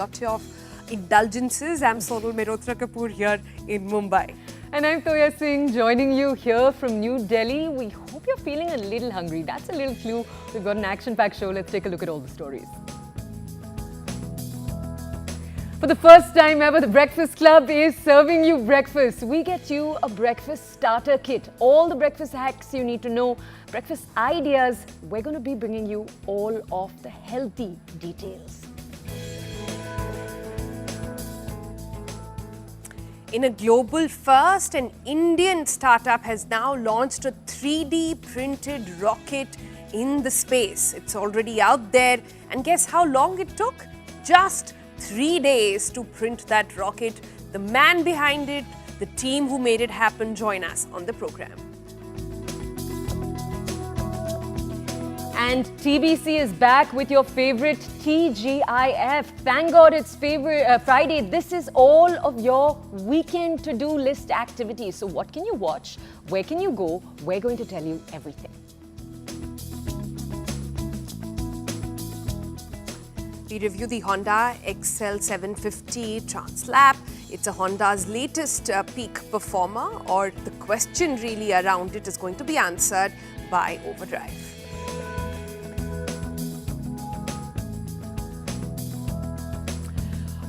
lot of indulgences. I'm Sonal Mehrotra Kapoor here in Mumbai. And I'm Toya Singh joining you here from New Delhi. We hope you're feeling a little hungry. That's a little clue. We've got an action-packed show. Let's take a look at all the stories. For the first time ever, the Breakfast Club is serving you breakfast. We get you a breakfast starter kit. All the breakfast hacks you need to know, breakfast ideas. We're going to be bringing you all of the healthy details. In a global first, an Indian startup has now launched a 3D printed rocket in the space. It's already out there, and guess how long it took? Just 3 days to print that rocket. The man behind it, the team who made it happen, join us on the program. And TBC is back with your favorite TGIF. Thank God it's Friday. This is all of your weekend to-do list activities. So what can you watch? Where can you go? We're going to tell you everything. We review the Honda XL750 Translap. It's a Honda's latest peak performer, or the question really around it is going to be answered by Overdrive.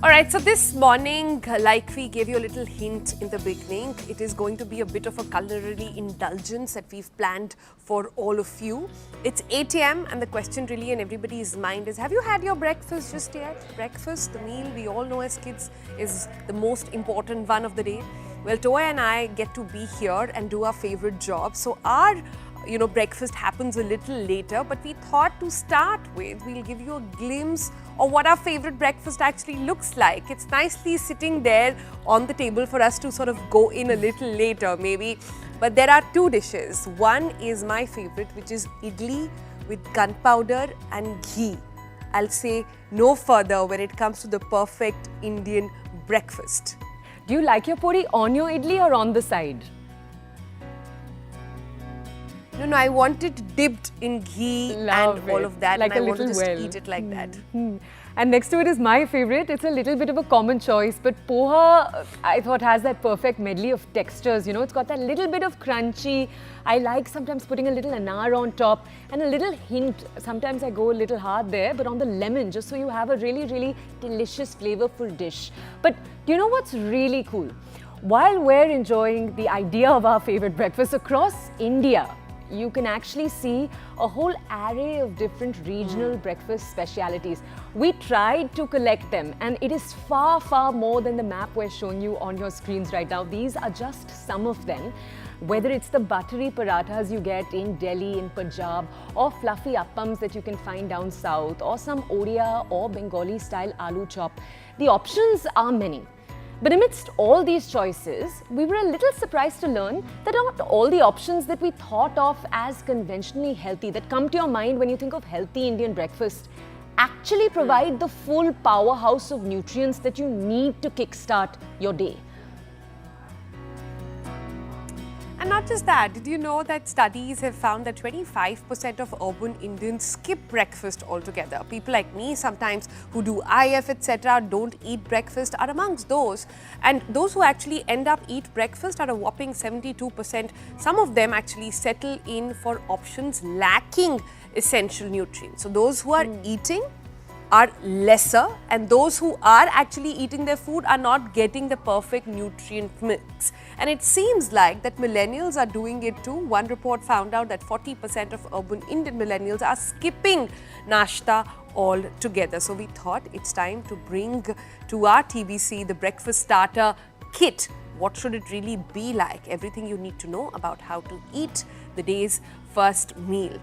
Alright, so this morning, like we gave you a little hint in the beginning, it is going to be a bit of a culinary indulgence that we've planned for all of you. It's 8 a.m. and the question really in everybody's mind is, have you had your breakfast just yet? Breakfast, the meal we all know as kids, is the most important one of the day. Well, Toya and I get to be here and do our favorite job. So our breakfast happens a little later, but we thought to start with, we'll give you a glimpse of what our favorite breakfast actually looks like. It's nicely sitting there on the table for us to sort of go in a little later maybe. But there are two dishes. One is my favorite, which is idli with gunpowder and ghee. I'll say no further when it comes to the perfect Indian breakfast. Do you like your puri on your idli or on the side? No, I want it dipped in ghee and all of that, like and I want a to little just eat it like that. And next to it is my favorite. It's a little bit of a common choice, but poha, I thought, has that perfect medley of textures. You know, it's got that little bit of crunchy. I like sometimes putting a little anar on top and a little hint. Sometimes I go a little hard there, but on the lemon, just so you have a really, really delicious, flavorful dish. But do you know what's really cool? While we're enjoying the idea of our favorite breakfast across India, you can actually see a whole array of different regional breakfast specialities. We tried to collect them, and it is far, far more than the map we're showing you on your screens right now. These are just some of them. Whether it's the buttery parathas you get in Delhi, in Punjab, or fluffy appams that you can find down south, or some Odia or Bengali style aloo chop, the options are many. But amidst all these choices, we were a little surprised to learn that not all the options that we thought of as conventionally healthy, that come to your mind when you think of healthy Indian breakfast, actually provide the full powerhouse of nutrients that you need to kickstart your day. And not just that, did you know that studies have found that 25% of urban Indians skip breakfast altogether? People like me sometimes who do IF etc. don't eat breakfast are amongst those. And those who actually end up eat breakfast are a whopping 72%. Some of them actually settle in for options lacking essential nutrients. So those who are eating are lesser, and those who are actually eating their food are not getting the perfect nutrient mix. And it seems like that millennials are doing it too. One report found out that 40% of urban Indian millennials are skipping nashta altogether. So we thought it's time to bring to our TBC the breakfast starter kit. What should it really be like? Everything you need to know about how to eat the day's first meal.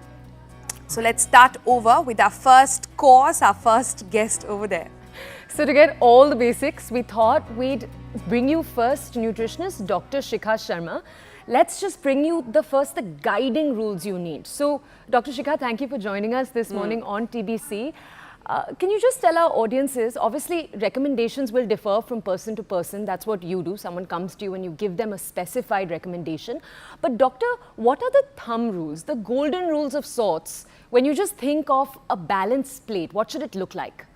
So let's start over with our first course, our first guest over there. So to get all the basics, we thought we'd bring you first nutritionist Dr. Shikha Sharma. Let's just bring you the guiding rules you need. So Dr. Shikha, thank you for joining us this morning on TBC. Can you just tell our audiences, obviously recommendations will differ from person to person, that's what you do, someone comes to you and you give them a specified recommendation. But doctor, what are the thumb rules, the golden rules of sorts, when you just think of a balanced plate, what should it look like?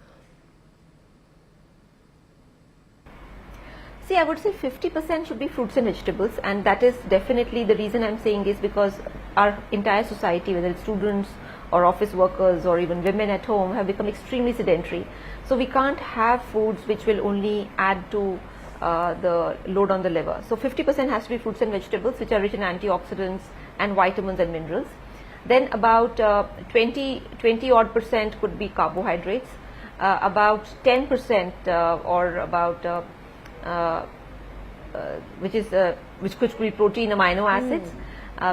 See, I would say 50% should be fruits and vegetables, and that is definitely the reason I'm saying is because our entire society, whether it's students or office workers or even women at home, have become extremely sedentary. So we can't have foods which will only add to the load on the liver. So 50% has to be fruits and vegetables, which are rich in antioxidants and vitamins and minerals. Then about 20 odd percent could be carbohydrates, about 10% or about which could be protein, amino acids,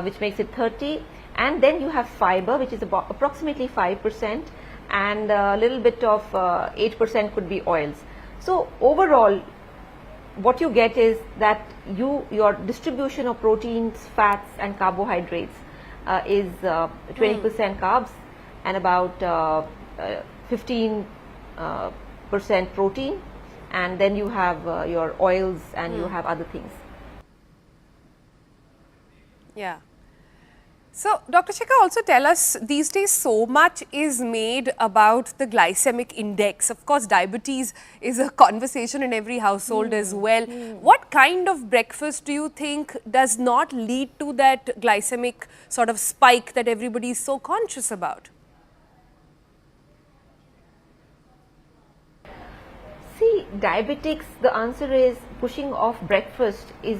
which makes it 30, and then you have fiber, which is about approximately 5%, and a little bit of 8% could be oils. So overall, what you get is that your distribution of proteins, fats, and carbohydrates is 20% carbs and about 15% protein, and then you have your oils and you have other things. Yeah. So, Dr. Shekhar, also tell us, these days so much is made about the glycemic index. Of course, diabetes is a conversation in every household as well. What kind of breakfast do you think does not lead to that glycemic sort of spike that everybody is so conscious about? See, diabetics, the answer is pushing off breakfast is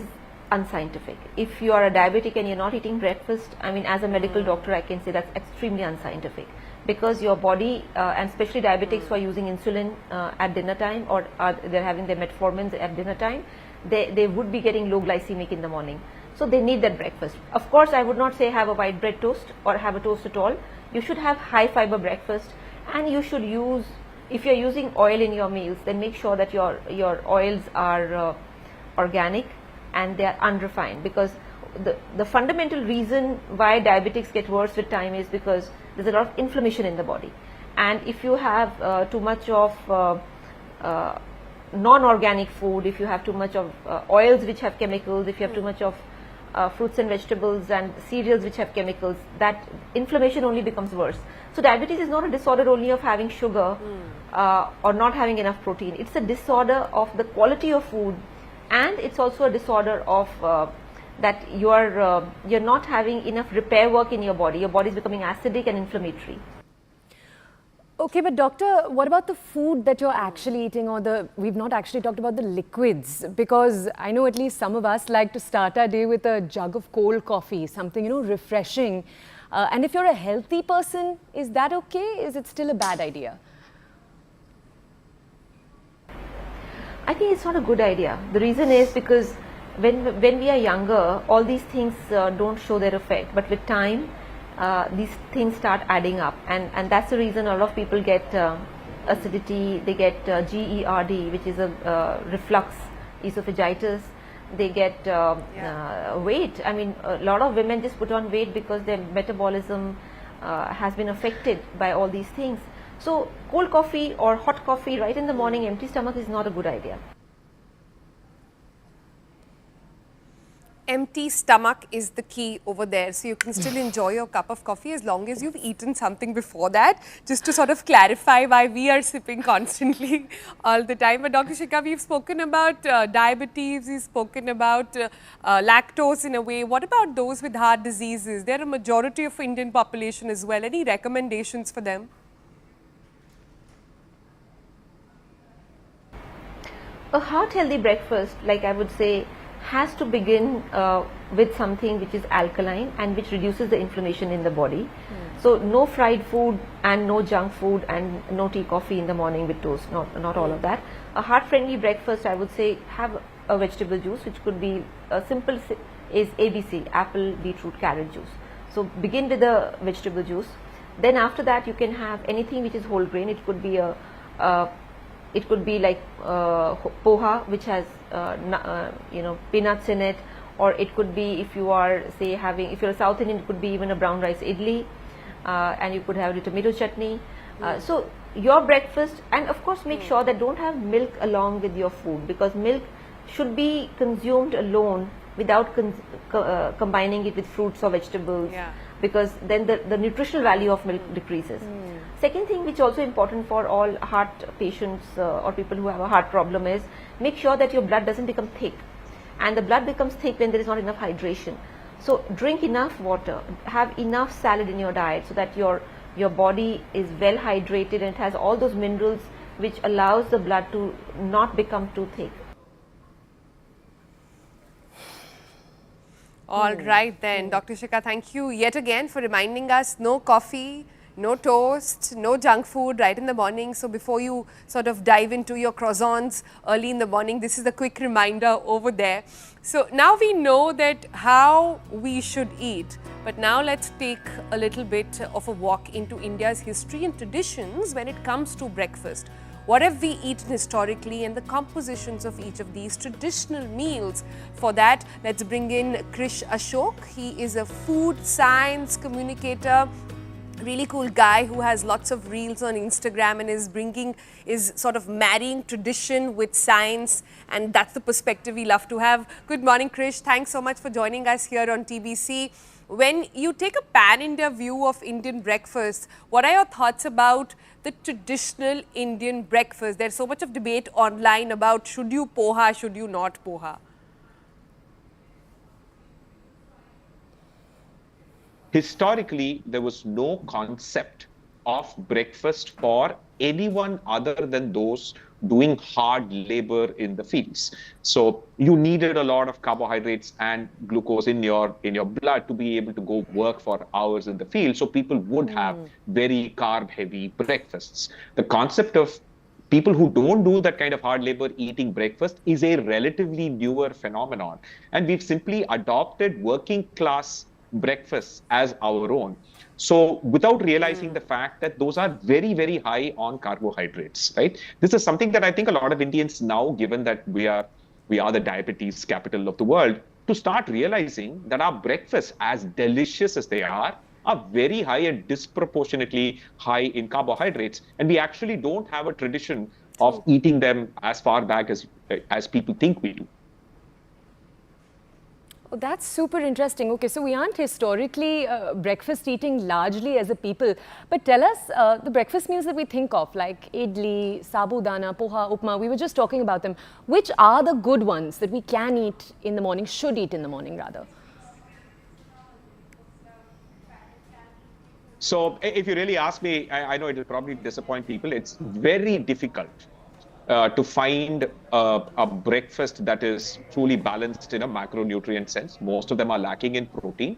unscientific. If you are a diabetic and you're not eating breakfast, I mean, as a medical doctor, I can say that's extremely unscientific, because your body, and especially diabetics who are using insulin at dinner time, or they're having their metformins at dinner time, they would be getting low glycemic in the morning. So they need that breakfast. Of course, I would not say have a white bread toast or have a toast at all. You should have high fiber breakfast, and you should use, if you're using oil in your meals, then make sure that your oils are organic and they are unrefined, because the fundamental reason why diabetics get worse with time is because there's a lot of inflammation in the body. And if you have too much of non-organic food, if you have too much of oils which have chemicals, if you have too much of fruits and vegetables and cereals which have chemicals, that inflammation only becomes worse. So diabetes is not a disorder only of having sugar or not having enough protein. It's a disorder of the quality of food, and it's also a disorder of that you're not having enough repair work in your body. Your body is becoming acidic and inflammatory. Okay, but doctor, what about the food that you're actually eating, or we've not actually talked about the liquids, because I know at least some of us like to start our day with a jug of cold coffee, something, refreshing. And if you're a healthy person, is that okay? Is it still a bad idea? I think it's not a good idea. The reason is because when we are younger, all these things don't show their effect, but with time, these things start adding up, and that's the reason a lot of people get acidity, they get GERD, which is a reflux, esophagitis, they get weight. I mean, a lot of women just put on weight because their metabolism has been affected by all these things. So cold coffee or hot coffee right in the morning, empty stomach, is not a good idea. Empty stomach is the key over there. So you can still enjoy your cup of coffee as long as you've eaten something before that, just to sort of clarify why we are sipping constantly all the time. But Dr. Shekhar, we've spoken about diabetes, we've spoken about lactose in a way. What about those with heart diseases? They're a majority of Indian population as well. Any recommendations for them? A heart healthy breakfast, like I would say, has to begin with something which is alkaline and which reduces the inflammation in the body. So no fried food and no junk food and no tea, coffee in the morning with toast, not all of that. A heart friendly breakfast, I would say, have a vegetable juice, which could be simple is ABC, apple, beetroot, carrot juice. So begin with the vegetable juice. Then after that you can have anything which is whole grain. It could be it could be like poha, which has peanuts in it, or it could be, if you are say if you're a South Indian, it could be even a brown rice idli, and you could have a tomato chutney. So your breakfast, and of course make sure that don't have milk along with your food, because milk should be consumed alone without combining it with fruits or vegetables. because then the nutritional value of milk decreases. Second thing which also important for all heart patients or people who have a heart problem is make sure that your blood doesn't become thick, and the blood becomes thick when there is not enough hydration. So drink enough water, have enough salad in your diet so that your body is well hydrated and it has all those minerals which allows the blood to not become too thick. All right then, Dr. Shikha, thank you yet again for reminding us no coffee, no toast, no junk food right in the morning. So before you sort of dive into your croissants early in the morning, this is a quick reminder over there. So now we know that how we should eat, but now let's take a little bit of a walk into India's history and traditions when it comes to breakfast. What have we eaten historically and the compositions of each of these traditional meals? For that, let's bring in Krish Ashok. He is a food science communicator, really cool guy who has lots of reels on Instagram and is sort of marrying tradition with science, and that's the perspective we love to have. Good morning, Krish. Thanks so much for joining us here on TBC. When you take a pan-India view of Indian breakfast, what are your thoughts about the traditional Indian breakfast? There's so much of debate online about should you poha, should you not poha? Historically, there was no concept of breakfast for anyone other than those doing hard labor in the fields. So you needed a lot of carbohydrates and glucose in your blood to be able to go work for hours in the field. So people would have very carb-heavy breakfasts. The concept of people who don't do that kind of hard labor eating breakfast is a relatively newer phenomenon. And we've simply adopted working class breakfasts as our own. So without realizing the fact that those are very, very high on carbohydrates, right? This is something that I think a lot of Indians now, given that we are the diabetes capital of the world, to start realizing that our breakfasts, as delicious as they are very high and disproportionately high in carbohydrates. And we actually don't have a tradition of eating them as far back as people think we do. Oh, that's super interesting. Okay, so we aren't historically breakfast eating largely as a people. But tell us the breakfast meals that we think of, like idli, sabudana, poha, upma, we were just talking about them. Which are the good ones that we can eat in the morning, should eat in the morning rather? So if you really ask me, I know it will probably disappoint people. It's very difficult to find a breakfast that is truly balanced in a macronutrient sense. Most of them are lacking in protein.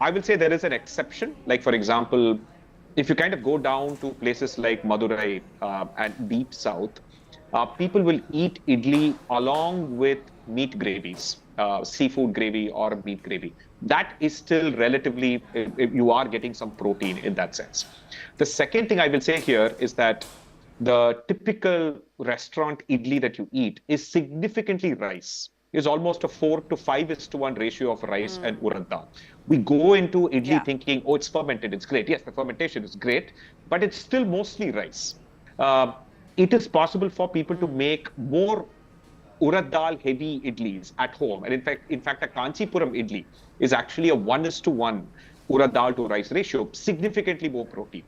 I will say there is an exception. Like, for example, if you kind of go down to places like Madurai and deep south, people will eat idli along with meat gravies, seafood gravy or meat gravy. That is still relatively, you are getting some protein in that sense. The second thing I will say here is that the typical restaurant idli that you eat is significantly rice. Is almost a 4 to 5:1 ratio of rice and urad dal. We go into idli thinking, oh, it's fermented, it's great. Yes, the fermentation is great, but it's still mostly rice. It is possible for people to make more urad dal heavy idlis at home. And in fact, a Kanchipuram idli is actually a 1:1 urad dal to rice ratio, significantly more protein.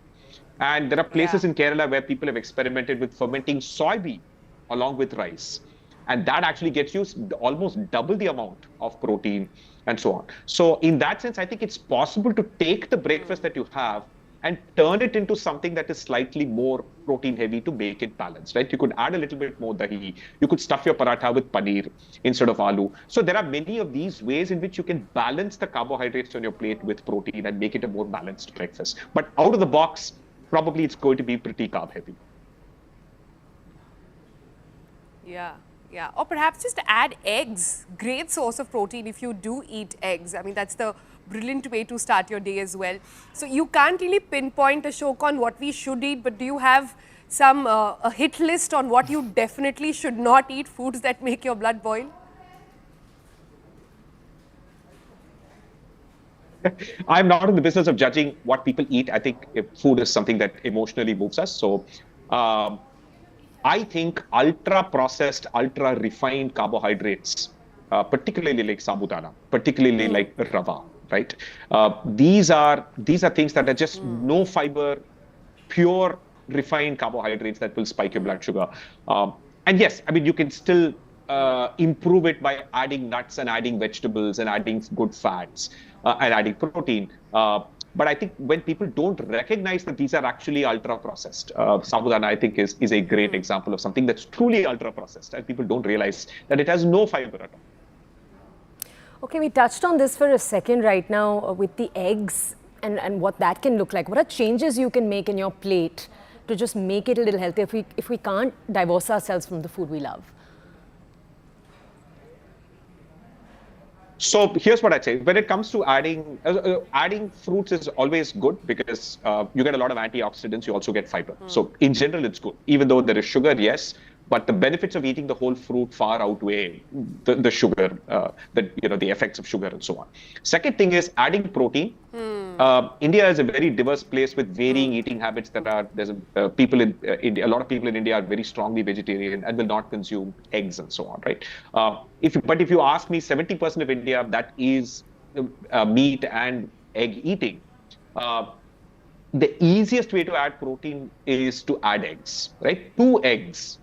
And there are places in Kerala where people have experimented with fermenting soybean along with rice. And that actually gets you almost double the amount of protein and so on. So in that sense, I think it's possible to take the breakfast that you have and turn it into something that is slightly more protein heavy to make it balanced, right? You could add a little bit more dahi. You could stuff your paratha with paneer instead of aloo. So there are many of these ways in which you can balance the carbohydrates on your plate with protein and make it a more balanced breakfast. But out of the box, probably it's going to be pretty carb heavy. Yeah. Or perhaps just add eggs. Great source of protein if you do eat eggs. I mean, that's the brilliant way to start your day as well. So you can't really pinpoint, Ashok, on what we should eat, but do you have some a hit list on what you definitely should not eat, foods that make your blood boil? I'm not in the business of judging what people eat. I think food is something that emotionally moves us. So I think ultra-processed, ultra-refined carbohydrates, particularly like sabudana, particularly like rava, right? These are things that are just no fiber, pure refined carbohydrates that will spike your blood sugar. And yes, I mean, you can still improve it by adding nuts and adding vegetables and adding good fats and adding protein. But I think when people don't recognize that these are actually ultra processed, sabudana, I think, is a great example of something that's truly ultra processed, and people don't realize that it has no fiber at all. Okay, we touched on this for a second right now with the eggs and what that can look like. What are changes you can make in your plate to just make it a little healthier if we can't divorce ourselves from the food we love? So here's what I'd say. When it comes to adding fruits is always good because you get a lot of antioxidants. You also get fiber. So in general, it's good. Even though there is sugar, yes, but the benefits of eating the whole fruit far outweigh the sugar, the effects of sugar and so on. Second thing is adding protein. India is a very diverse place with varying eating habits. There's people in India. A lot of people in India are very strongly vegetarian and will not consume eggs and so on, right? If you ask me, 70% of India that is meat and egg eating. The easiest way to add protein is to add eggs, right? 2 eggs.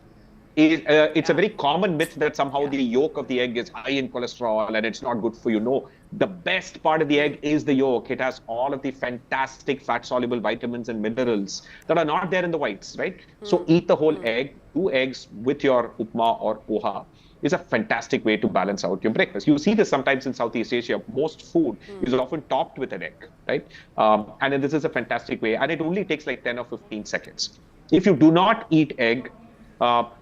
It's a very common myth that somehow the yolk of the egg is high in cholesterol and it's not good for you. No, the best part of the egg is the yolk. It has all of the fantastic fat-soluble vitamins and minerals that are not there in the whites, right? So eat the whole egg. 2 eggs with your upma or poha is a fantastic way to balance out your breakfast. You see this sometimes in Southeast Asia. Most food is often topped with an egg, right? And then this is a fantastic way. And it only takes like 10 or 15 seconds. If you do not eat egg,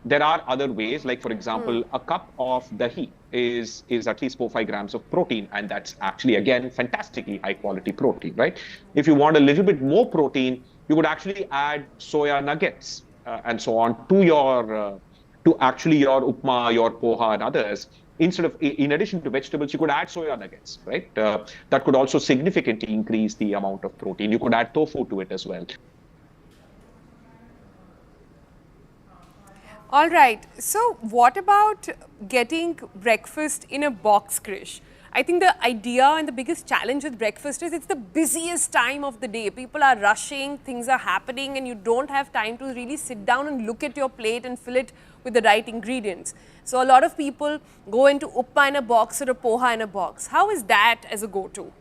there are other ways, like for example, a cup of dahi is at least 4-5 grams of protein, and that's actually, again, fantastically high quality protein, right? If you want a little bit more protein, you would actually add soya nuggets and so on to your upma, your poha and others. In addition to vegetables, you could add soya nuggets, right? That could also significantly increase the amount of protein. You could add tofu to it as well. All right. So what about getting breakfast in a box, Krish? I think the idea and the biggest challenge with breakfast is it's the busiest time of the day. People are rushing, things are happening, and you don't have time to really sit down and look at your plate and fill it with the right ingredients. So a lot of people go into upma in a box or a poha in a box. How is that as a go-to?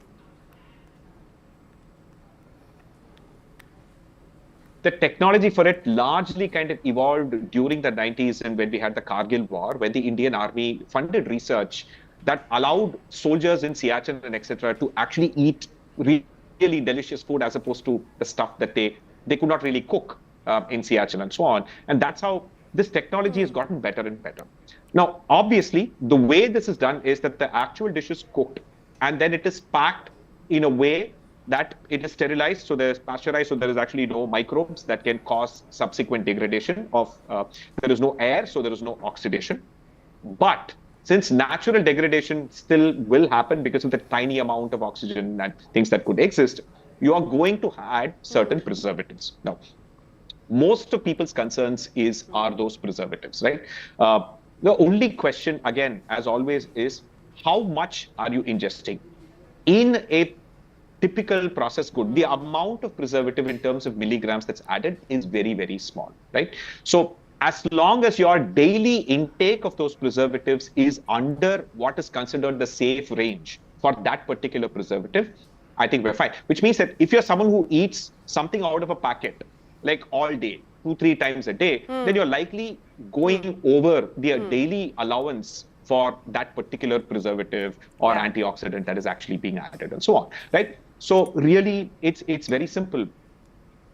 The technology for it largely kind of evolved during the 90s and when we had the Kargil war, when the Indian Army funded research that allowed soldiers in Siachen and etc. to actually eat really delicious food as opposed to the stuff that they could not really cook in Siachen and so on. And that's how this technology has gotten better and better. Now, obviously, the way this is done is that the actual dish is cooked and then it is packed in a way that it is sterilized, so there is pasteurized, so there is actually no microbes that can cause subsequent degradation of, there is no air, so there is no oxidation. But since natural degradation still will happen because of the tiny amount of oxygen and things that could exist, you are going to add certain preservatives. Now, most of people's concerns are those preservatives, right? The only question, again, as always, is how much are you ingesting? In a typical processed good, the amount of preservative in terms of milligrams that's added is very, very small, right? So as long as your daily intake of those preservatives is under what is considered the safe range for that particular preservative, I think we're fine. Which means that if you're someone who eats something out of a packet, like all day, 2-3 times a day, then you're likely going over the daily allowance for that particular preservative or antioxidant that is actually being added and so on, right? So really, it's very simple.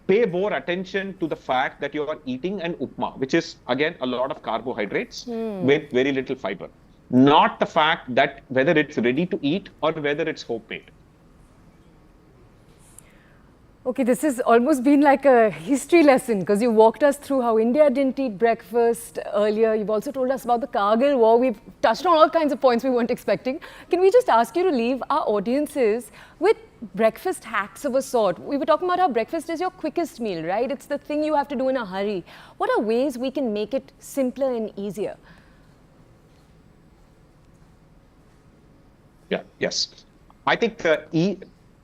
Pay more attention to the fact that you are eating an upma, which is, again, a lot of carbohydrates with very little fiber. Not the fact that whether it's ready to eat or whether it's homemade. Okay, this has almost been like a history lesson because you walked us through how India didn't eat breakfast earlier. You've also told us about the Kargil war. We've touched on all kinds of points we weren't expecting. Can we just ask you to leave our audiences with breakfast hacks of a sort? We were talking about how breakfast is your quickest meal, right? It's the thing you have to do in a hurry. What are ways we can make it simpler and easier? Yeah, yes. I think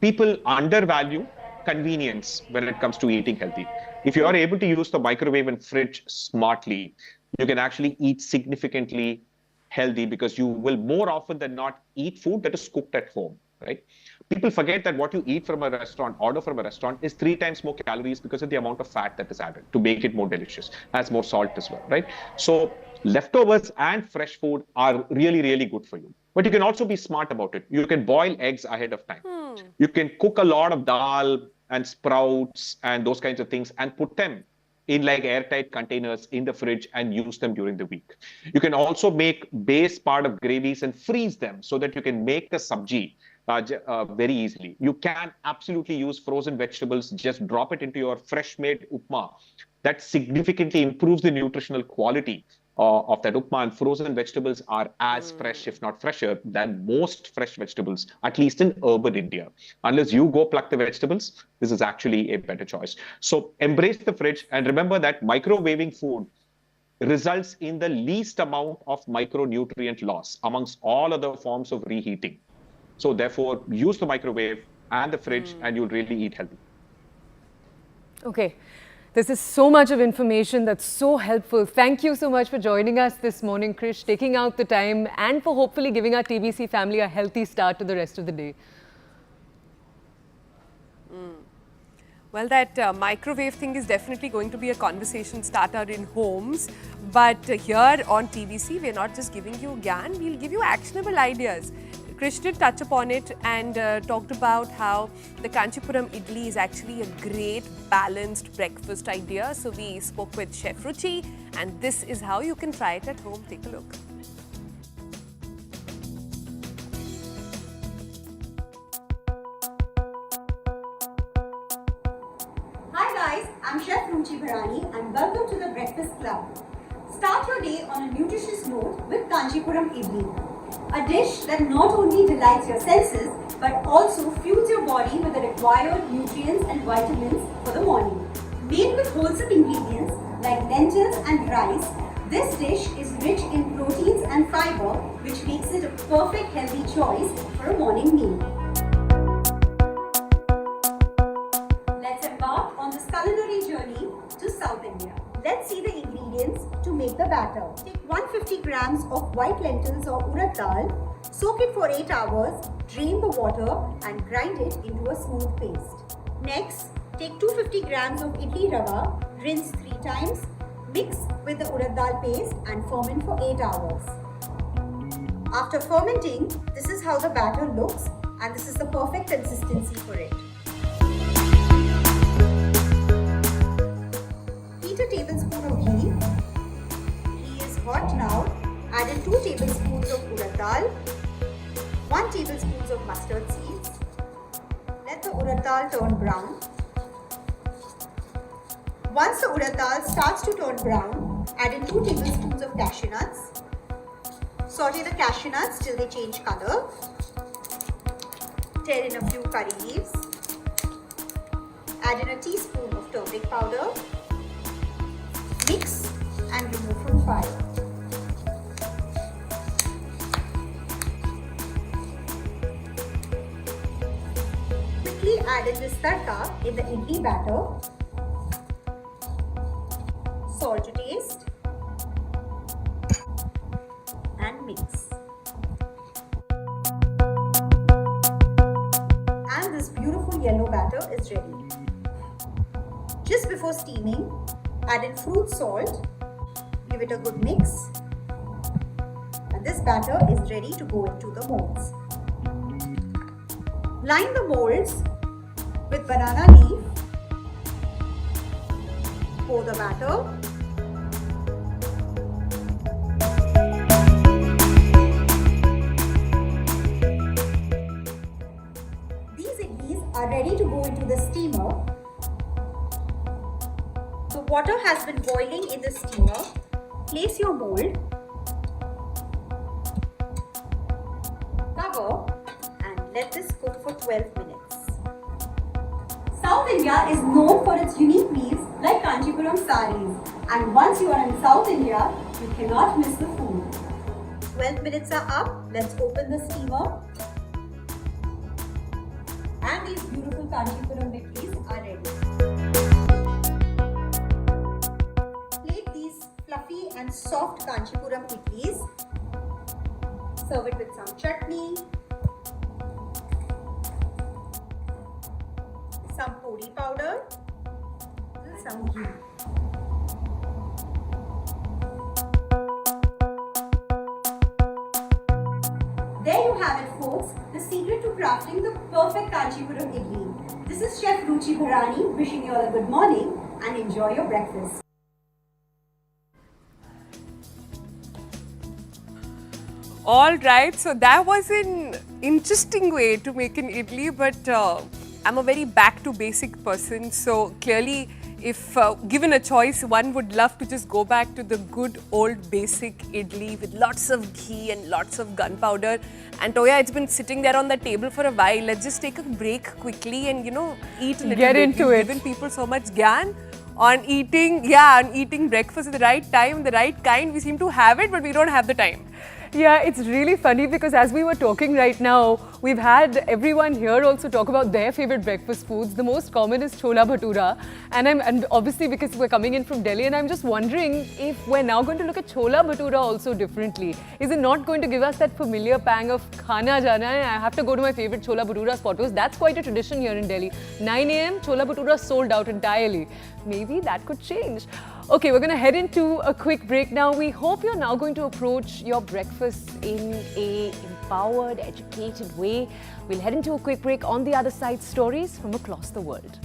people undervalue convenience when it comes to eating healthy. If you are able to use the microwave and fridge smartly, you can actually eat significantly healthy because you will more often than not eat food that is cooked at home, right? People forget that what you eat from a restaurant, order from a restaurant, is 3 times more calories because of the amount of fat that is added to make it more delicious, has more salt as well, right? So leftovers and fresh food are really, really good for you. But you can also be smart about it. You can boil eggs ahead of time. You can cook a lot of dal and sprouts and those kinds of things and put them in like airtight containers in the fridge and use them during the week. You can also make base part of gravies and freeze them so that you can make a sabji very easily. You can absolutely use frozen vegetables, just drop it into your fresh made upma. That significantly improves the nutritional quality of that upma, and frozen vegetables are as fresh, if not fresher, than most fresh vegetables, at least in urban India. Unless you go pluck the vegetables, this is actually a better choice. So embrace the fridge and remember that microwaving food results in the least amount of micronutrient loss amongst all other forms of reheating. So therefore, use the microwave and the fridge and you'll really eat healthy. Okay. This is so much of information that's so helpful. Thank you so much for joining us this morning, Krish, taking out the time and for hopefully giving our TBC family a healthy start to the rest of the day. Well, that microwave thing is definitely going to be a conversation starter in homes. But here on TBC, we're not just giving you gyan, we'll give you actionable ideas. Krish did touch upon it and talked about how the Kanchipuram idli is actually a great balanced breakfast idea. So we spoke with Chef Ruchi and this is how you can try it at home. Take a look. Hi guys, I'm Chef Ruchi Bharani and welcome to the Breakfast Club. Start your day on a nutritious note with Kanchipuram idli. A dish that not only delights your senses but also fuels your body with the required nutrients and vitamins for the morning. Made with wholesome ingredients like lentils and rice, this dish is rich in proteins and fiber, which makes it a perfect healthy choice for a morning meal. Let's embark on this culinary journey to South India. Let's see the ingredients to make the batter. Take 150 grams of white lentils or urad dal, soak it for 8 hours, drain the water and grind it into a smooth paste. Next, take 250 grams of idli rava, rinse 3 times, mix with the urad dal paste and ferment for 8 hours. After fermenting, this is how the batter looks and this is the perfect consistency for it. Heat a tablespoon of ghee. Ghee is hot now. Add in 2 tablespoons of urad dal, 1 tablespoon of mustard seeds. Let the urad dal turn brown. Once the urad dal starts to turn brown, add in 2 tablespoons of cashew nuts. Saute the cashew nuts till they change color. Tear in a few curry leaves. Add in a teaspoon of turmeric powder. Mix and remove from fire. Quickly add in this tadka in the idli batter. Salt to taste and mix. And this beautiful yellow batter is ready. Just before steaming, add in fruit salt, give it a good mix, and this batter is ready to go into the molds. Line the molds with banana leaf, pour the batter, these idlis are ready to go into the steamer. The water has been boiling in the steamer. Place your mold, cover and let this cook for 12 minutes. South India is known for its unique meals like Kanchipuram saris, and once you are in South India, you cannot miss the food. 12 minutes are up. Let's open the steamer. Kanchipuram idlis are ready. Plate these fluffy and soft Kanchipuram idlis. Serve it with some chutney, some podi powder, some ghee. There you have it, folks, the secret to crafting the perfect Kanchipuram idli. This is Chef Ruchi Bharani wishing you all a good morning and enjoy your breakfast. All right, so that was an interesting way to make an idli, but I'm a very back to basic person, so clearly if given a choice, one would love to just go back to the good old basic idli with lots of ghee and lots of gunpowder. And Toya, it's been sitting there on the table for a while. Let's just take a break quickly and, eat a little Get bit. into We've it. given people so much gyan on eating breakfast at the right time, the right kind. We seem to have it, but we don't have the time. Yeah, it's really funny because as we were talking right now, we've had everyone here also talk about their favorite breakfast foods. The most common is chola bhatura, and obviously because we're coming in from Delhi, and I'm just wondering if we're now going to look at chola bhatura also differently. Is it not going to give us that familiar pang of khana jana hai? I have to go to my favorite chola bhatura spot because that's quite a tradition here in Delhi. 9 a.m. chola bhatura sold out entirely. Maybe that could change. Okay, we're going to head into a quick break now. We hope you're now going to approach your breakfast in a empowered, educated way. We'll head into a quick break. On the other side, stories from across the world.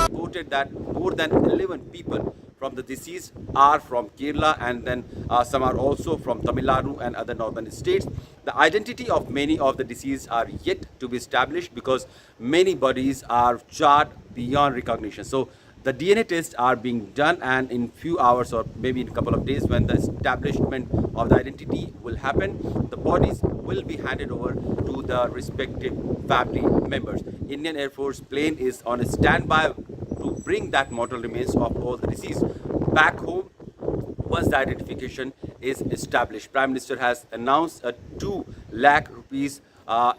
Reported that more than 11 people from the deceased are from Kerala, and then some are also from Tamil Nadu and other northern states. The identity of many of the deceased are yet to be established because many bodies are charred beyond recognition. So the DNA tests are being done, and in few hours or maybe in a couple of days, when the establishment of the identity will happen, the bodies will be handed over to the respective family members. Indian Air Force plane is on a standby to bring that mortal remains of all the deceased back home once the identification is established. Prime Minister has announced a 2 lakh rupees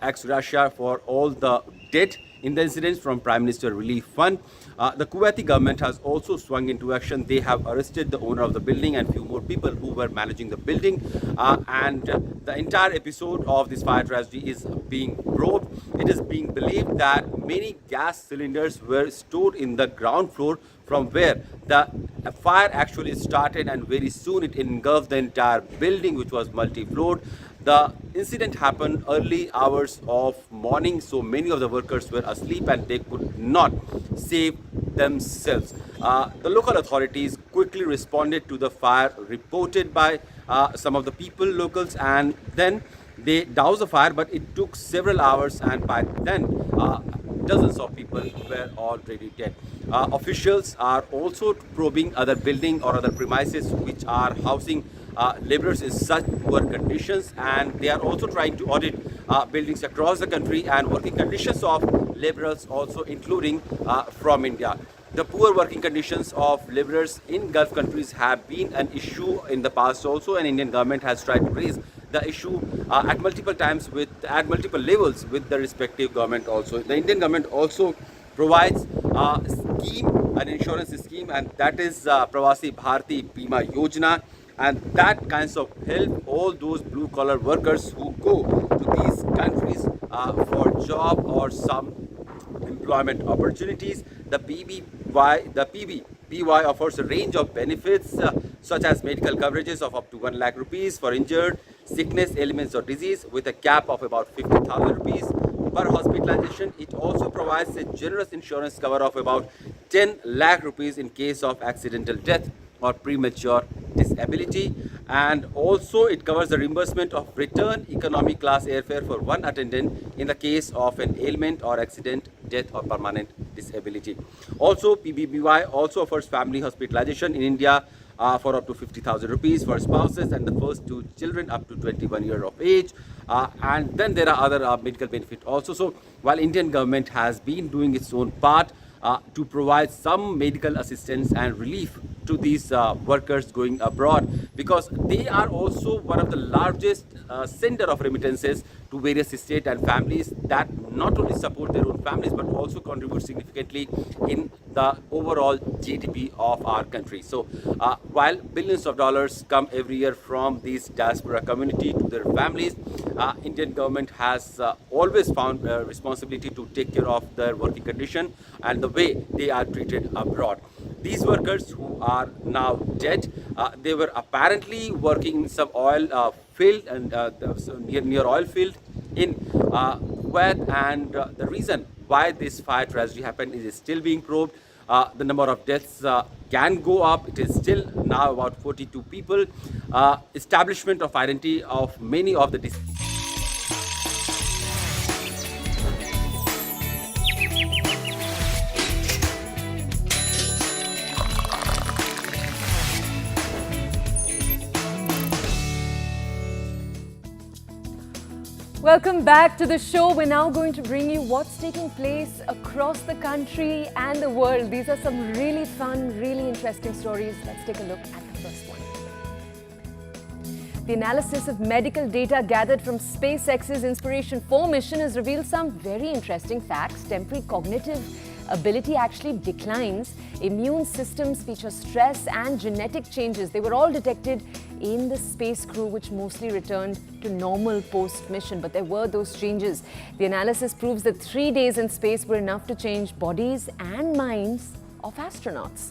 ex gratia for all the dead in the incidents from Prime Minister Relief Fund. The Kuwaiti government has also swung into action. They have arrested the owner of the building and few more people who were managing the building. The entire episode of this fire tragedy is being probed. It is being believed that many gas cylinders were stored in the ground floor from where the fire actually started, and very soon it engulfed the entire building, which was multi-floored. The incident happened early hours of morning, so many of the workers were asleep and they could not save themselves. The local authorities quickly responded to the fire reported by some of the people, locals, and then they doused the fire, but it took several hours, and by then dozens of people were already dead. Officials are also probing other building or other premises which are housing laborers in such poor conditions, and they are also trying to audit buildings across the country and working conditions of laborers also, including from India. The poor working conditions of laborers in Gulf countries have been an issue in the past also, and Indian government has tried to raise the issue at multiple times at multiple levels with the respective government also. The Indian government also provides an insurance scheme, and that is Pravasi Bharati Bima Yojana, and that kinds of help all those blue collar workers who go to these countries for job or some employment opportunities. The PBY offers a range of benefits such as medical coverages of up to 1 lakh rupees for injured, sickness, ailments or disease with a cap of about 50,000 rupees per hospitalization. It also provides a generous insurance cover of about 10 lakh rupees in case of accidental death or premature disability, and also it covers the reimbursement of return economy class airfare for one attendant in the case of an ailment or accident, death or permanent disability. Also, PBBY also offers family hospitalization in India for up to 50,000 rupees for spouses and the first 2 children up to 21 years of age. And then there are other medical benefits also. So while Indian government has been doing its own part to provide some medical assistance and relief to these workers going abroad, because they are also one of the largest sender of remittances to various states and families that not only support their own families but also contribute significantly in the overall GDP of our country. So while billions of dollars come every year from these diaspora community to their families, Indian government has always found responsibility to take care of their working condition and the way they are treated abroad. These workers who are now dead, they were apparently working in some oil field and near oil field in Kuwait, and the reason why this fire tragedy happened is still being probed. The number of deaths can go up. It is still now about 42 people. Establishment of identity of many of the deceased. Welcome back to the show. We're now going to bring you what's taking place across the country and the world. These are some really fun, really interesting stories. Let's take a look at the first one. The analysis of medical data gathered from SpaceX's Inspiration 4 mission has revealed some very interesting facts. Temporary cognitive ability actually declines. Immune systems feature stress and genetic changes. They were all detected in the space crew, which mostly returned to normal post-mission. But there were those changes. The analysis proves that 3 days in space were enough to change bodies and minds of astronauts.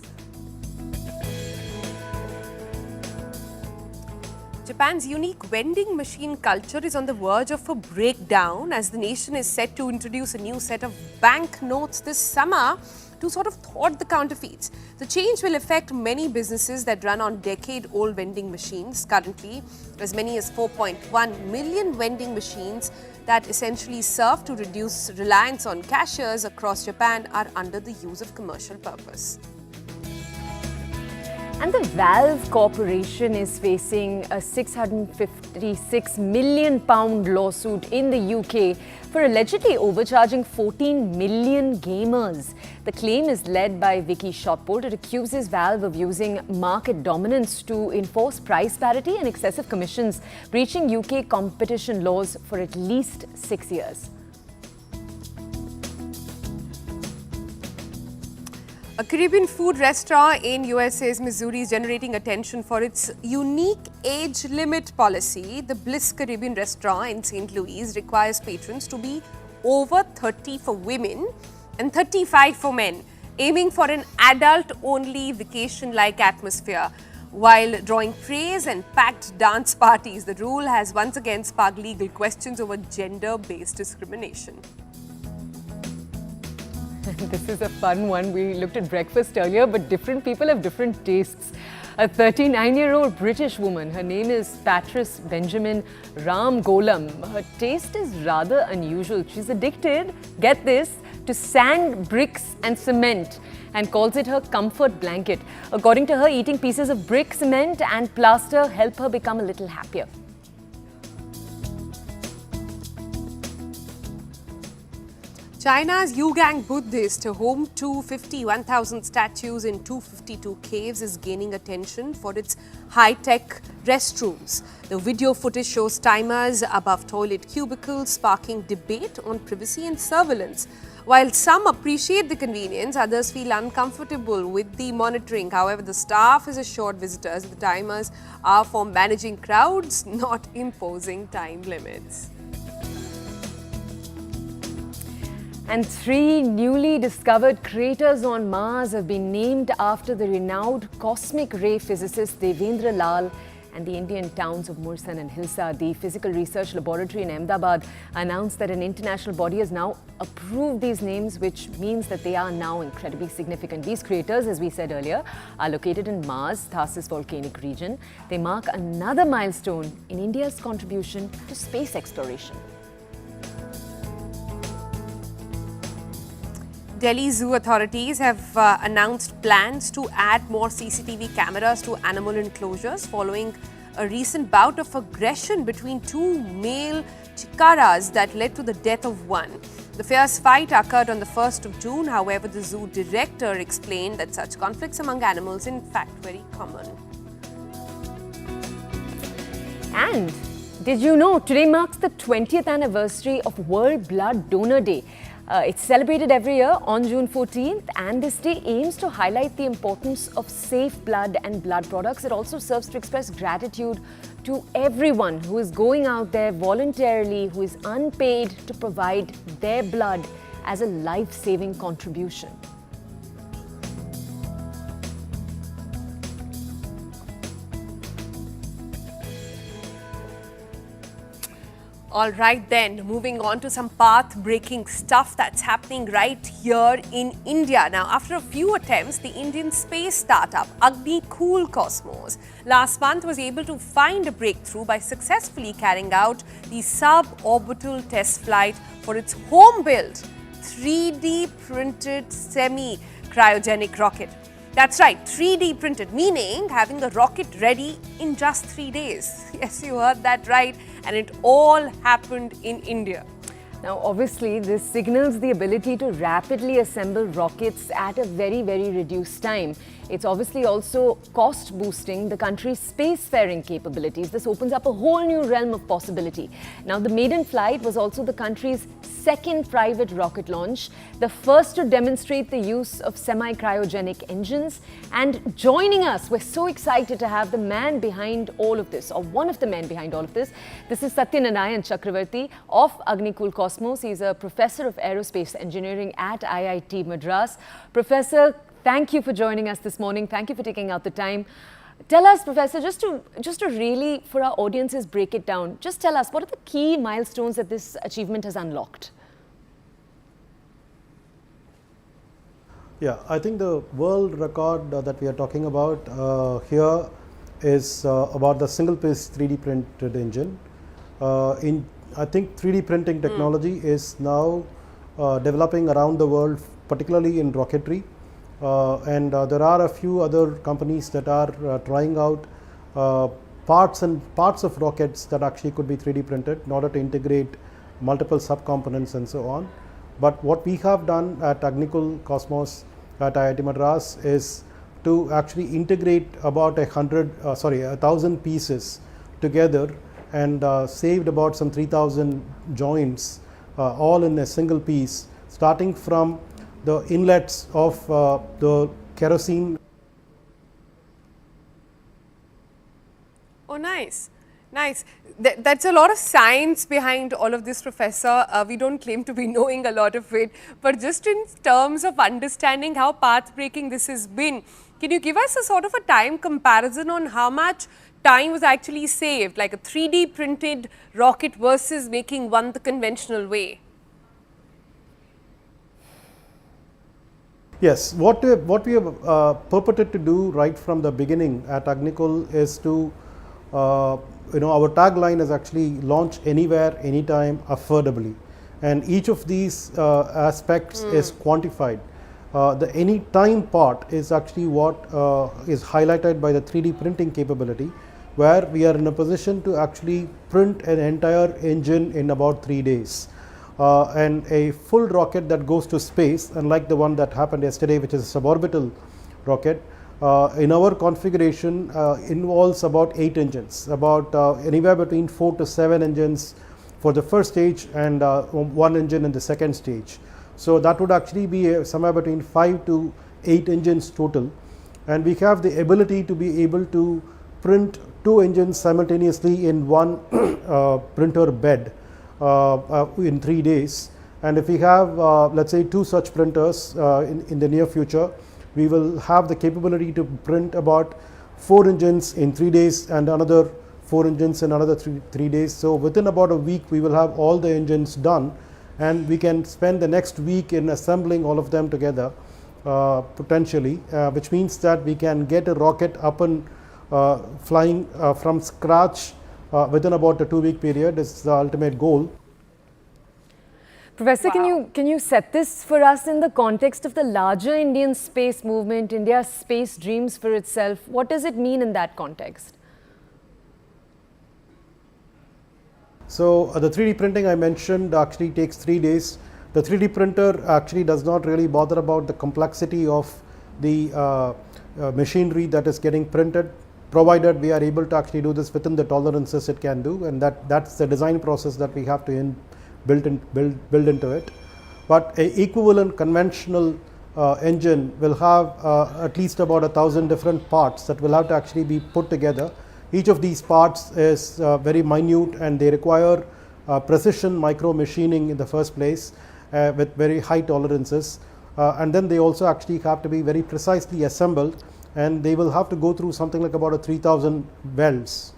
Japan's unique vending machine culture is on the verge of a breakdown as the nation is set to introduce a new set of banknotes this summer to sort of thwart the counterfeits. The change will affect many businesses that run on decade-old vending machines. Currently, as many as 4.1 million vending machines that essentially serve to reduce reliance on cashiers across Japan are under the use of commercial purpose. And the Valve Corporation is facing a £656 million lawsuit in the UK for allegedly overcharging 14 million gamers. The claim is led by Vicky Shotbolt. It accuses Valve of using market dominance to enforce price parity and excessive commissions, breaching UK competition laws for at least 6 years. A Caribbean food restaurant in USA's Missouri is generating attention for its unique age limit policy. The Bliss Caribbean restaurant in St. Louis requires patrons to be over 30 for women and 35 for men, aiming for an adult-only vacation-like atmosphere. While drawing praise and packed dance parties, the rule has once again sparked legal questions over gender-based discrimination. This is a fun one. We looked at breakfast earlier, but different people have different tastes. A 39-year-old British woman, her name is Patrice Benjamin Ram Golam. Her taste is rather unusual. She's addicted, get this, to sand, bricks and cement and calls it her comfort blanket. According to her, eating pieces of brick, cement and plaster help her become a little happier. China's Yugang Buddhist, home to 51,000 statues in 252 caves, is gaining attention for its high-tech restrooms. The video footage shows timers above toilet cubicles, sparking debate on privacy and surveillance. While some appreciate the convenience, others feel uncomfortable with the monitoring. However, the staff has assured visitors that the timers are for managing crowds, not imposing time limits. And 3 newly discovered craters on Mars have been named after the renowned cosmic ray physicist Devendra Lal and the Indian towns of Mursan and Hilsa. The Physical Research Laboratory in Ahmedabad announced that an international body has now approved these names, which means that they are now incredibly significant. These craters, as we said earlier, are located in Mars' Tharsis volcanic region. They mark another milestone in India's contribution to space exploration. Delhi Zoo authorities have announced plans to add more CCTV cameras to animal enclosures following a recent bout of aggression between two male chikaras that led to the death of one. The fierce fight occurred on the 1st of June. However, the zoo director explained that such conflicts among animals in fact very common. And did you know today marks the 20th anniversary of World Blood Donor Day? It's celebrated every year on June 14th, and this day aims to highlight the importance of safe blood and blood products. It also serves to express gratitude to everyone who is going out there voluntarily, who is unpaid, to provide their blood as a life-saving contribution. All right then, moving on to some path-breaking stuff that's happening right here in India. Now, after a few attempts, the Indian space startup AgniKul Cosmos last month was able to find a breakthrough by successfully carrying out the sub-orbital test flight for its home-built 3D printed semi-cryogenic rocket. That's right, 3D printed, meaning having a rocket ready in just 3 days. Yes, you heard that right. And it all happened in India. Now, obviously, this signals the ability to rapidly assemble rockets at a very, very reduced time. It's obviously also cost boosting the country's spacefaring capabilities. This opens up a whole new realm of possibility. Now, the maiden flight was also the country's second private rocket launch, the first to demonstrate the use of semi-cryogenic engines. And joining us, we're so excited to have the man behind all of this, or one of the men behind all of this. This is Satyanarayan Chakravarti of AgniKul Cosmos. He's a professor of aerospace engineering at IIT Madras. Professor, thank you for joining us this morning. Thank you for taking out the time. Tell us, Professor, just to really, for our audiences, break it down, just tell us, what are the key milestones that this achievement has unlocked? Yeah, I think the world record that we are talking about here is about the single-piece 3D printed engine. I think 3D printing technology is now developing around the world, particularly in rocketry. And there are a few other companies that are trying out parts of rockets that actually could be 3D printed in order to integrate multiple subcomponents and so on. But what we have done at AgniKul Cosmos at IIT Madras is to actually integrate about 1,000 pieces together and saved about some 3,000 joints all in a single piece, starting from the inlets of the kerosene. Oh, nice. Nice. That's a lot of science behind all of this, Professor. We don't claim to be knowing a lot of it, but just in terms of understanding how path-breaking this has been, can you give us a sort of a time comparison on how much time was actually saved, like a 3D printed rocket versus making one the conventional way? Yes, what we have purported to do right from the beginning at AgniKul is to, our tagline is actually launch anywhere, anytime, affordably. And each of these aspects is quantified. The anytime part is actually what is highlighted by the 3D printing capability, where we are in a position to actually print an entire engine in about 3 days. And a full rocket that goes to space, unlike the one that happened yesterday, which is a suborbital rocket, in our configuration involves about 8 engines, about anywhere between 4 to 7 engines for the first stage and 1 engine in the second stage. So that would actually be somewhere between 5 to 8 engines total, and we have the ability to be able to print 2 engines simultaneously in one printer bed in 3 days. And if we have let's say 2 such printers in the near future, we will have the capability to print about 4 engines in 3 days and another 4 engines in another 3 days. So within about a week we will have all the engines done, and we can spend the next week in assembling all of them together potentially, which means that we can get a rocket up and flying from scratch within about a 2-week period is the ultimate goal. Professor, Wow. can you set this for us in the context of the larger Indian space movement, India's space dreams for itself? What does it mean in that context? So the 3D printing I mentioned actually takes 3 days. The 3D printer actually does not really bother about the complexity of the machinery that is getting printed, provided we are able to actually do this within the tolerances it can do, and that's the design process that we have to build into it. But a equivalent conventional engine will have at least about 1,000 different parts that will have to actually be put together. Each of these parts is very minute, and they require precision micro machining in the first place with very high tolerances, and then they also actually have to be very precisely assembled, and they will have to go through something like about 3,000 welds.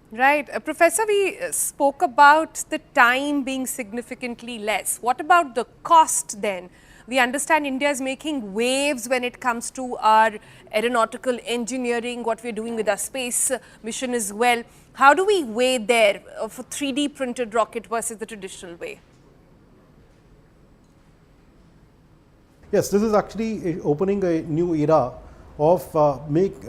Right. Professor, we spoke about the time being significantly less. What about the cost then? We understand India is making waves when it comes to our aeronautical engineering, what we're doing with our space mission as well. How do we weigh there for 3D printed rocket versus the traditional way? Yes, this is actually opening a new era of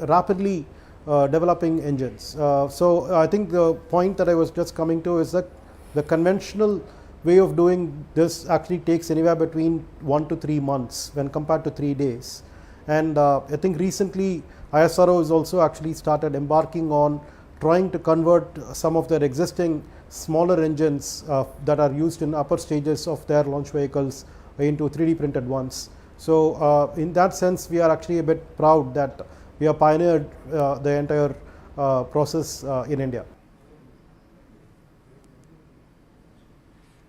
rapidly developing engines. So I think the point that I was just coming to is that the conventional way of doing this actually takes anywhere between 1 to 3 months when compared to 3 days. And I think recently ISRO has also actually started embarking on trying to convert some of their existing smaller engines that are used in upper stages of their launch vehicles into 3D printed ones. So in that sense, we are actually a bit proud that we have pioneered the entire process in India.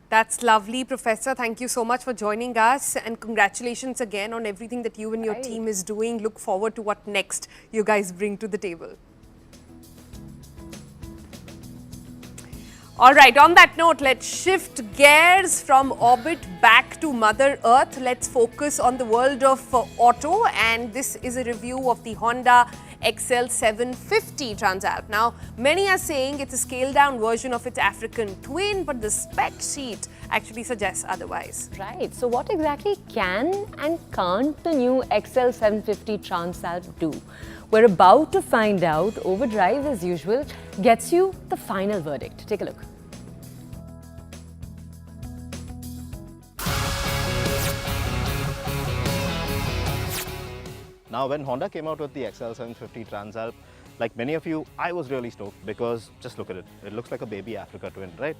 That's lovely, Professor. Thank you so much for joining us, and congratulations again on everything that you and your team is doing. Look forward to what next you guys bring to the table. All right, on that note, let's shift gears from orbit back to Mother Earth. Let's focus on the world of auto, and this is a review of the Honda XL750 Transalp. Now, many are saying it's a scaled-down version of its African twin, but the spec sheet actually suggests otherwise. Right. So what exactly can and can't the new XL750 Transalp do? We're about to find out. Overdrive, as usual, gets you the final verdict. Take a look. Now, when Honda came out with the XL750 Transalp, like many of you, I was really stoked because just look at it. It looks like a baby Africa twin, right?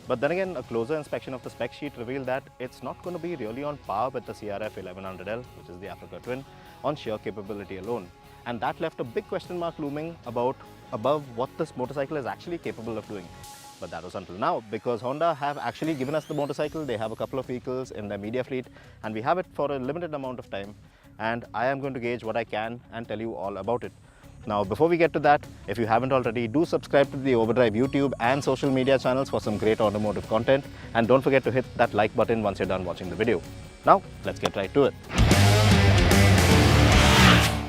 But then again, a closer inspection of the spec sheet revealed that it's not going to be really on par with the CRF 1100L, which is the Africa twin, on sheer capability alone. And that left a big question mark looming above what this motorcycle is actually capable of doing. But that was until now, because Honda have actually given us the motorcycle. They have a couple of vehicles in their media fleet, and we have it for a limited amount of time. And I am going to gauge what I can and tell you all about it. Now, before we get to that, if you haven't already, do subscribe to the Overdrive YouTube and social media channels for some great automotive content. And don't forget to hit that like button once you're done watching the video. Now, let's get right to it.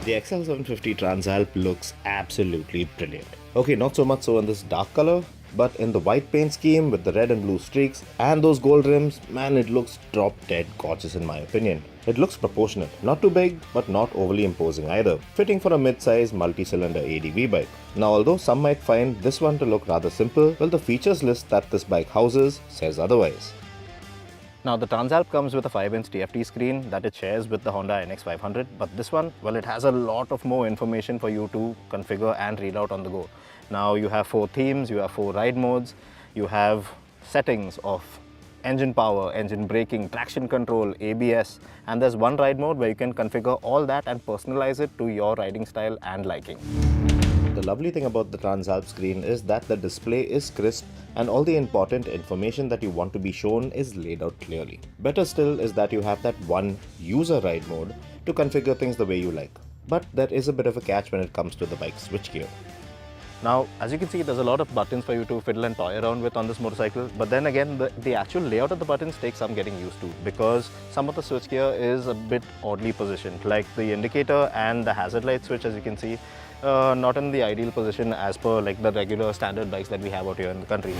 The XL750 Transalp looks absolutely brilliant. Okay, not so much so in this dark color, but in the white paint scheme with the red and blue streaks and those gold rims, man, it looks drop dead gorgeous in my opinion. It looks proportionate, not too big but not overly imposing either, fitting for a mid-size multi-cylinder ADV bike. Now, although some might find this one to look rather simple, well, the features list that this bike houses says otherwise. Now, the Transalp comes with a 5-inch TFT screen that it shares with the Honda NX500, but this one, well, it has a lot of more information for you to configure and read out on the go. Now, you have 4 themes, you have 4 ride modes, you have settings of engine power, engine braking, traction control, ABS, and there's one ride mode where you can configure all that and personalize it to your riding style and liking. The lovely thing about the Transalp screen is that the display is crisp and all the important information that you want to be shown is laid out clearly. Better still is that you have that one user ride mode to configure things the way you like. But there is a bit of a catch when it comes to the bike switchgear. Now, as you can see, there's a lot of buttons for you to fiddle and toy around with on this motorcycle. But then again, the actual layout of the buttons takes some getting used to, because some of the switchgear is a bit oddly positioned, like the indicator and the hazard light switch, as you can see, not in the ideal position as per like the regular standard bikes that we have out here in the country.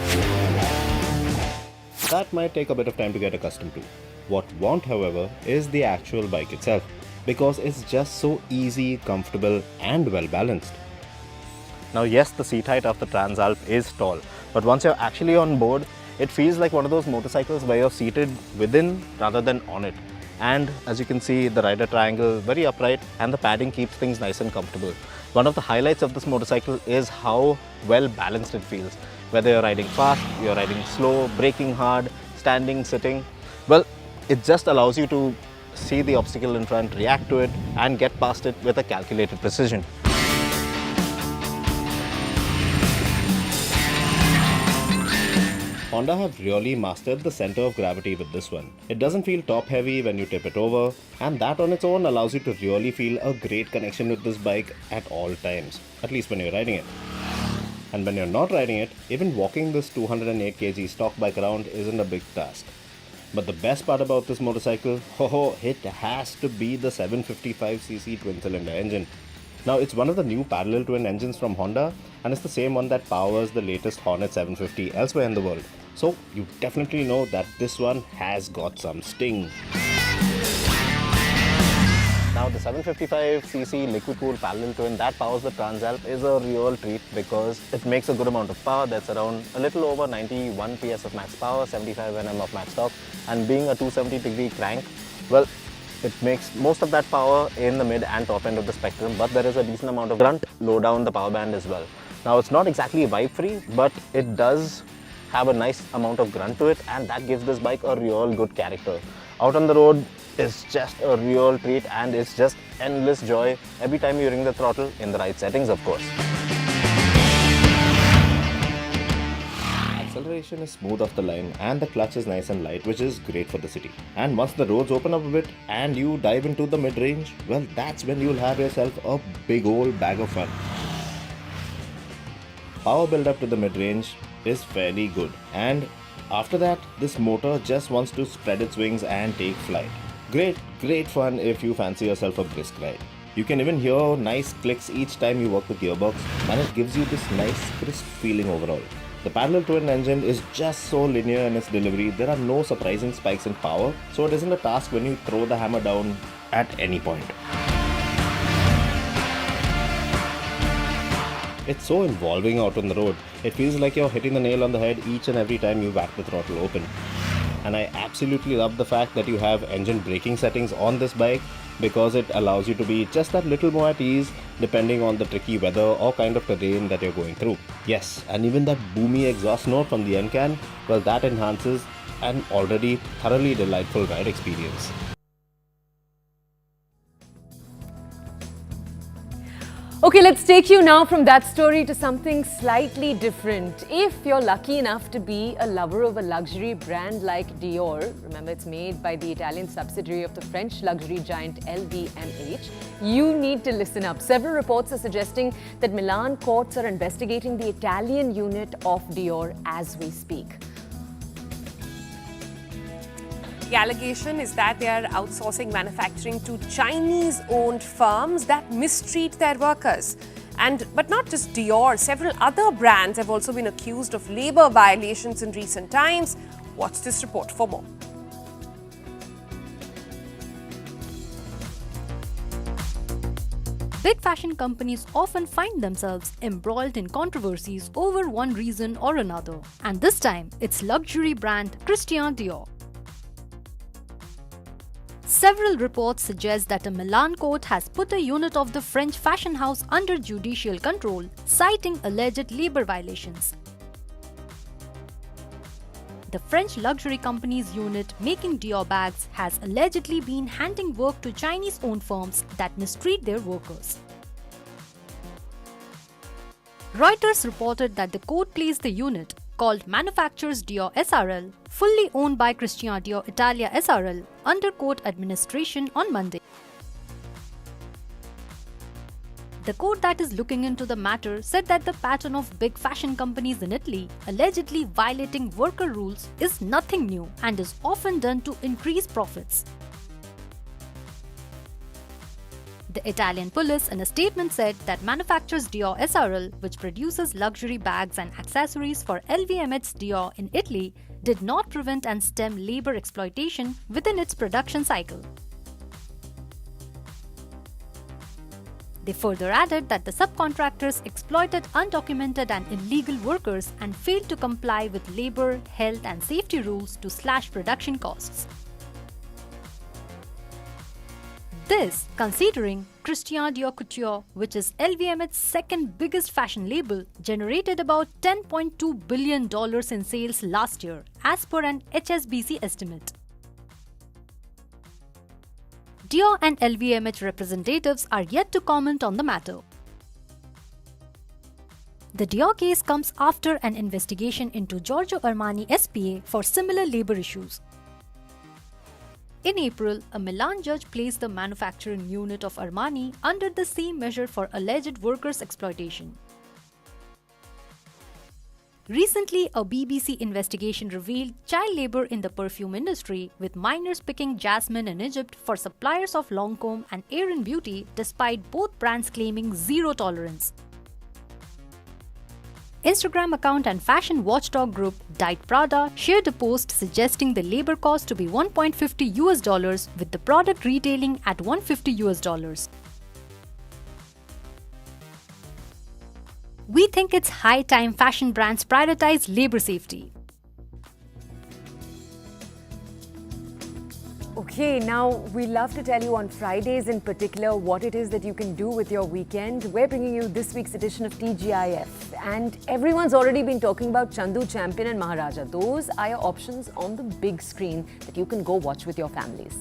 That might take a bit of time to get accustomed to. What won't, however, is the actual bike itself, because it's just so easy, comfortable and well balanced. Now yes, the seat height of the Transalp is tall, but once you're actually on board, it feels like one of those motorcycles where you're seated within rather than on it. And as you can see, the rider triangle very upright, and the padding keeps things nice and comfortable. One of the highlights of this motorcycle is how well balanced it feels. Whether you're riding fast, you're riding slow, braking hard, standing, sitting, well, it just allows you to see the obstacle in front, react to it and get past it with a calculated precision. Honda have really mastered the center of gravity with this one. It doesn't feel top heavy when you tip it over, and that on its own allows you to really feel a great connection with this bike at all times, at least when you're riding it. And when you're not riding it, even walking this 208 kg stock bike around isn't a big task. But the best part about this motorcycle, it has to be the 755cc twin-cylinder engine. Now, it's one of the new parallel twin engines from Honda, and it's the same one that powers the latest Hornet 750 elsewhere in the world. So you definitely know that this one has got some sting. Now the 755cc liquid-cooled parallel twin that powers the Transalp is a real treat, because it makes a good amount of power. That's around a little over 91 PS of max power, 75 Nm of max torque, and being a 270-degree crank, well, it makes most of that power in the mid and top end of the spectrum, but there is a decent amount of grunt low down the power band as well. Now it's not exactly vibe-free, but it does have a nice amount of grunt to it, and that gives this bike a real good character. Out on the road is just a real treat, and it's just endless joy every time you ring the throttle in the right settings, of course. Acceleration is smooth off the line, and the clutch is nice and light, which is great for the city. And once the roads open up a bit and you dive into the mid-range, well, that's when you'll have yourself a big old bag of fun. Power build-up to the mid-range is fairly good, and after that, this motor just wants to spread its wings and take flight. Great fun if you fancy yourself a brisk ride. You can even hear nice clicks each time you work the gearbox, and it gives you this nice crisp feeling overall. The parallel twin engine is just so linear in its delivery. There are no surprising spikes in power, so it isn't a task when you throw the hammer down at any point. It's so involving out on the road. It feels like you're hitting the nail on the head each and every time you whack the throttle open. And I absolutely love the fact that you have engine braking settings on this bike, because it allows you to be just that little more at ease depending on the tricky weather or kind of terrain that you're going through. Yes, and even that boomy exhaust note from the N-Can, well, that enhances an already thoroughly delightful ride experience. Okay, let's take you now from that story to something slightly different. If you're lucky enough to be a lover of a luxury brand like Dior, remember it's made by the Italian subsidiary of the French luxury giant LVMH, you need to listen up. Several reports are suggesting that Milan courts are investigating the Italian unit of Dior as we speak. The allegation is that they are outsourcing manufacturing to Chinese-owned firms that mistreat their workers. But not just Dior, several other brands have also been accused of labour violations in recent times. Watch this report for more. Big fashion companies often find themselves embroiled in controversies over one reason or another. And this time, it's luxury brand Christian Dior. Several reports suggest that a Milan court has put a unit of the French fashion house under judicial control, citing alleged labor violations. The French luxury company's unit making Dior bags has allegedly been handing work to Chinese-owned firms that mistreat their workers. Reuters reported that the court placed the unit, called Manufacturers Dior SRL, fully owned by Christian Dior Italia SRL, under court administration on Monday. The court that is looking into the matter said that the pattern of big fashion companies in Italy allegedly violating worker rules is nothing new and is often done to increase profits. The Italian police in a statement said that manufactures Dior SRL, which produces luxury bags and accessories for LVMH's Dior in Italy, did not prevent and stem labor exploitation within its production cycle. They further added that the subcontractors exploited undocumented and illegal workers and failed to comply with labor, health and safety rules to slash production costs. This, considering Christian Dior Couture, which is LVMH's second biggest fashion label, generated about $10.2 billion in sales last year, as per an HSBC estimate. Dior and LVMH representatives are yet to comment on the matter. The Dior case comes after an investigation into Giorgio Armani SPA for similar labor issues. In April, a Milan judge placed the manufacturing unit of Armani under the same measure for alleged workers' exploitation. Recently, a BBC investigation revealed child labor in the perfume industry, with minors picking jasmine in Egypt for suppliers of Lancôme and Aerin Beauty, despite both brands claiming zero tolerance. Instagram account and fashion watchdog group Diet Prada shared a post suggesting the labor cost to be $1.50 with the product retailing at $150. We think it's high time fashion brands prioritize labor safety. Okay, now we love to tell you on Fridays in particular what it is that you can do with your weekend. We're bringing you this week's edition of TGIF, and everyone's already been talking about Chandu Champion and Maharaja. Those are your options on the big screen that you can go watch with your families.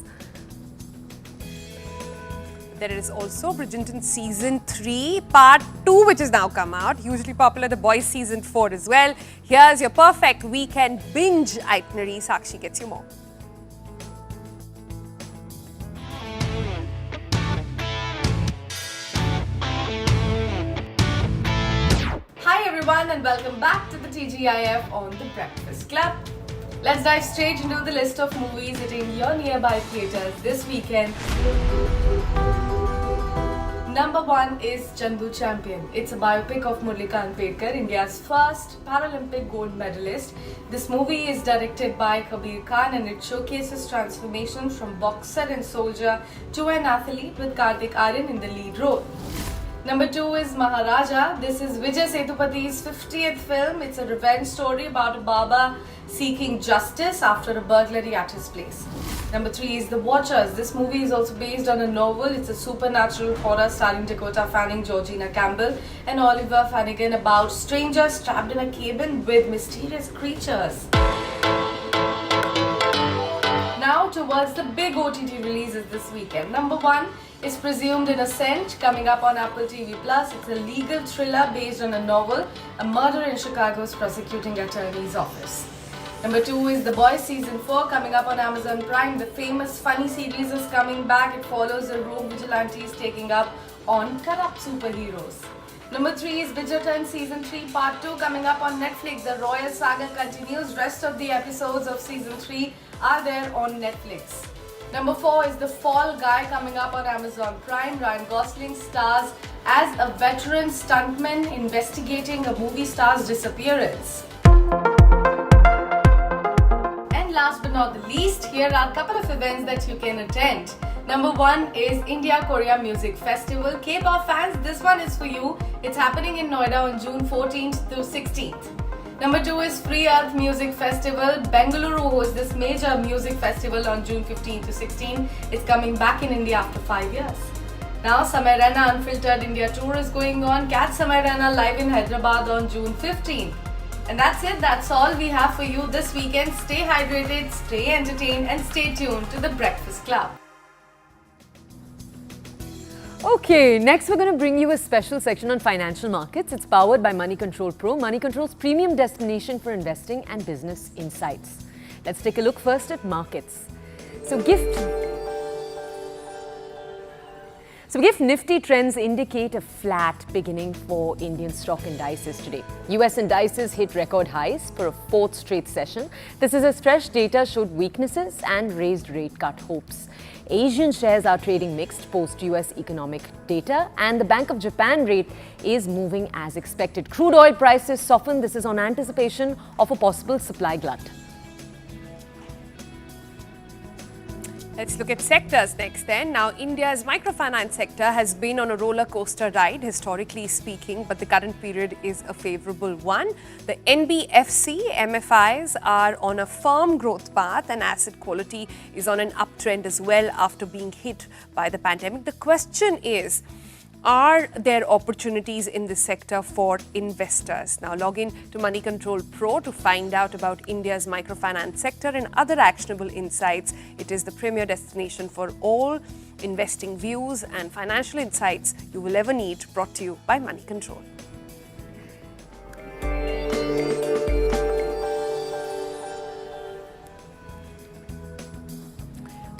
There is also Bridgerton Season 3, Part 2, which has now come out. Hugely popular, The Boys Season 4 as well. Here's your perfect weekend binge itinerary. Sakshi gets you more. Hi everyone and welcome back to the TGIF on The Breakfast Club. Let's dive straight into the list of movies hitting your nearby theatres this weekend. Number 1 is Chandu Champion. It's a biopic of Murlikant Pedkar, India's first Paralympic gold medalist. This movie is directed by Kabir Khan and it showcases transformation from boxer and soldier to an athlete with Kartik Aaryan in the lead role. Number 2 is Maharaja. This is Vijay Sethupathe's 50th film. It's a revenge story about a Baba seeking justice after a burglary at his place. Number 3 is The Watchers. This movie is also based on a novel. It's a supernatural horror starring Dakota Fanning, Georgina Campbell and Oliver Finnegan about strangers trapped in a cabin with mysterious creatures. Now towards the big OTT releases this weekend. Number 1 is Presumed Innocent, coming up on Apple TV+. It's a legal thriller based on a novel, a murder in Chicago's prosecuting attorney's office. Number 2 is The Boys Season 4, coming up on Amazon Prime. The famous funny series is coming back. It follows the rogue vigilantes taking up on corrupt superheroes. Number 3 is Bridgerton Season 3 Part 2, coming up on Netflix. The royal saga continues. Rest of the episodes of Season 3 are there on Netflix. Number 4 is The Fall Guy, coming up on Amazon Prime. Ryan Gosling stars as a veteran stuntman investigating a movie star's disappearance. And last but not the least, here are a couple of events that you can attend. Number 1 is India-Korea Music Festival. K-pop fans, this one is for you. It's happening in Noida on June 14th to 16th. Number 2 is Free Earth Music Festival. Bengaluru hosts this major music festival on June 15 to 16. It's coming back in India after 5 years. Now Samay Raina Unfiltered India Tour is going on. Catch Samay Raina live in Hyderabad on June 15. And that's it. That's all we have for you this weekend. Stay hydrated, stay entertained and stay tuned to The Breakfast Club. Okay, next we're going to bring you a special section on financial markets. It's powered by Money Control Pro, Money Control's premium destination for investing and business insights. Let's take a look first at markets. So So if Nifty trends indicate a flat beginning for Indian stock indices today. US indices hit record highs for a fourth straight session. This is as fresh data showed weaknesses and raised rate cut hopes. Asian shares are trading mixed post US economic data, and the Bank of Japan rate is moving as expected. Crude oil prices soften. This is on anticipation of a possible supply glut. Let's look at sectors next then. Now, India's microfinance sector has been on a roller coaster ride, historically speaking, but the current period is a favourable one. The NBFC MFIs are on a firm growth path, and asset quality is on an uptrend as well after being hit by the pandemic. The question is, are there opportunities in this sector for investors? Now log in to Money Control Pro to find out about India's microfinance sector and other actionable insights. It is the premier destination for all investing views and financial insights you will ever need, brought to you by Money Control.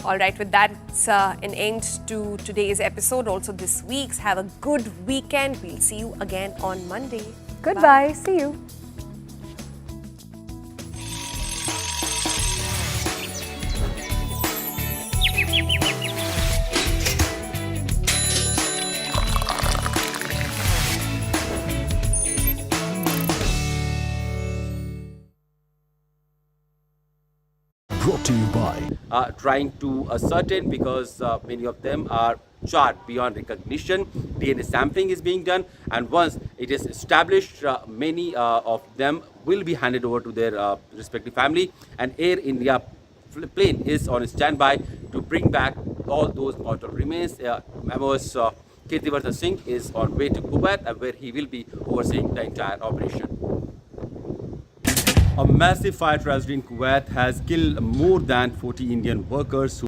All right, with that, it's an end to today's episode, also this week's. Have a good weekend. We'll see you again on Monday. Goodbye. See you. Brought to you by trying to ascertain, because many of them are charred beyond recognition. DNA sampling is being done, and once it is established, many of them will be handed over to their respective family, and Air India plane is on standby to bring back all those mortal remains. MOS Kirtivarthan Singh is on way to Kuwait, where he will be overseeing the entire operation. A massive fire tragedy in Kuwait has killed more than 40 Indian workers who